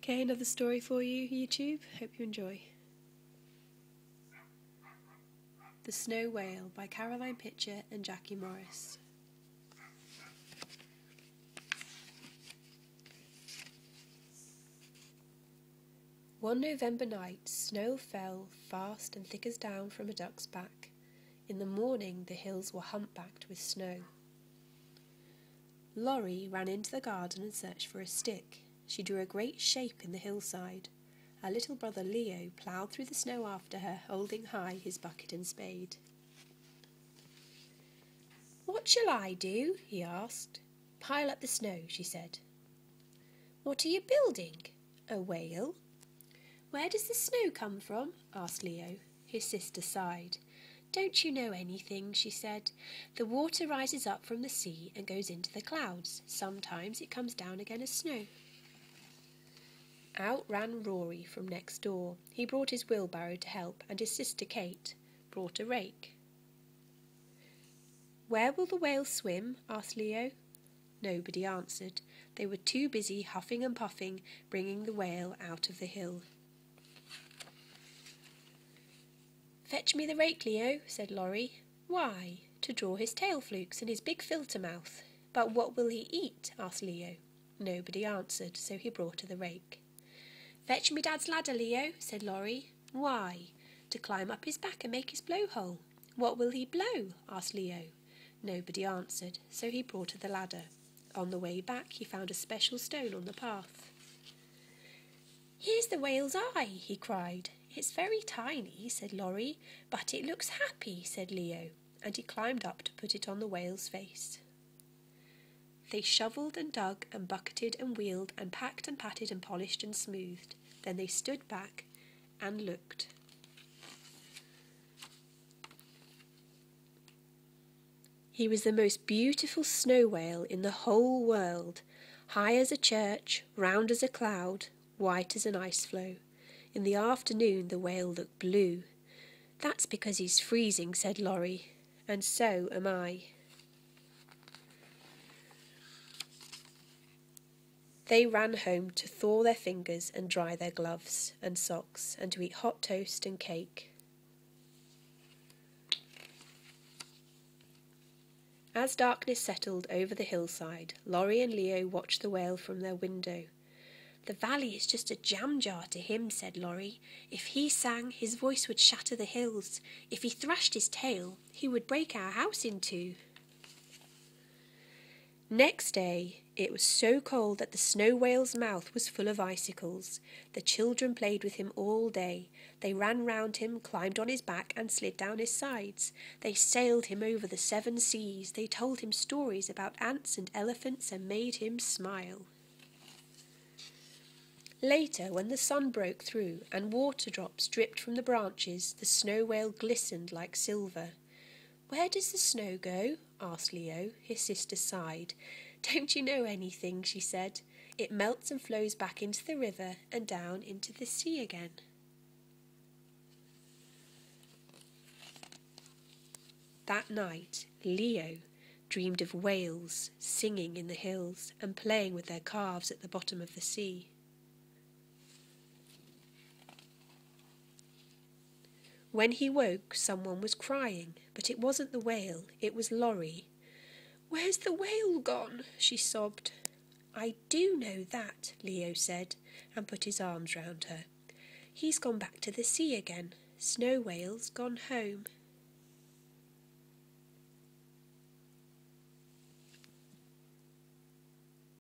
Okay, another story for you, YouTube. Hope you enjoy. The Snow Whale by Caroline Pitcher and Jackie Morris. One November night, snow fell fast and thick as down from a duck's back. In the morning, the hills were humpbacked with snow. Laurie ran into the garden and searched for a stick. She drew a great shape in the hillside. Her little brother Leo ploughed through the snow after her, holding high his bucket and spade. "What shall I do?" he asked. "Pile up the snow," she said. "What are you building? A whale?" "Where does the snow come from?" asked Leo. His sister sighed. "Don't you know anything?" she said. "The water rises up from the sea and goes into the clouds. Sometimes it comes down again as snow." Out ran Rory from next door. He brought his wheelbarrow to help, and his sister Kate brought a rake. "Where will the whale swim?" asked Leo. Nobody answered. They were too busy huffing and puffing, bringing the whale out of the hill. "Fetch me the rake, Leo," said Laurie. "Why?" "To draw his tail flukes and his big filter mouth." "But what will he eat?" asked Leo. Nobody answered, so he brought her the rake. "Fetch me Dad's ladder, Leo," said Laurie. "Why?" "To climb up his back and make his blowhole." "What will he blow?" asked Leo. Nobody answered, so he brought her the ladder. On the way back he found a special stone on the path. "Here's the whale's eye," he cried. "It's very tiny," said Laurie. "But it looks happy," said Leo, and he climbed up to put it on the whale's face. They shovelled and dug and bucketed and wheeled and packed and patted and polished and smoothed. Then they stood back and looked. He was the most beautiful snow whale in the whole world, high as a church, round as a cloud, white as an ice floe. In the afternoon the whale looked blue. "That's because he's freezing," said Laurie, "and so am I." They ran home to thaw their fingers and dry their gloves and socks, and to eat hot toast and cake. As darkness settled over the hillside, Laurie and Leo watched the whale from their window. "The valley is just a jam jar to him," said Laurie. "If he sang, his voice would shatter the hills. If he thrashed his tail, he would break our house in two." Next day it was so cold that the snow whale's mouth was full of icicles. The children played with him all day. They ran round him, climbed on his back and slid down his sides. They sailed him over the 7 seas. They told him stories about ants and elephants and made him smile. Later, when the sun broke through and water drops dripped from the branches, the snow whale glistened like silver. "Where does the snow go?" asked Leo. His sister sighed. "Don't you know anything?" she said. "It melts and flows back into the river and down into the sea again." That night, Leo dreamed of whales singing in the hills and playing with their calves at the bottom of the sea. When he woke, someone was crying, but it wasn't the whale, it was Laurie. "Where's the whale gone?" she sobbed. "I do know that," Leo said, and put his arms round her. "He's gone back to the sea again. Snow Whale's gone home."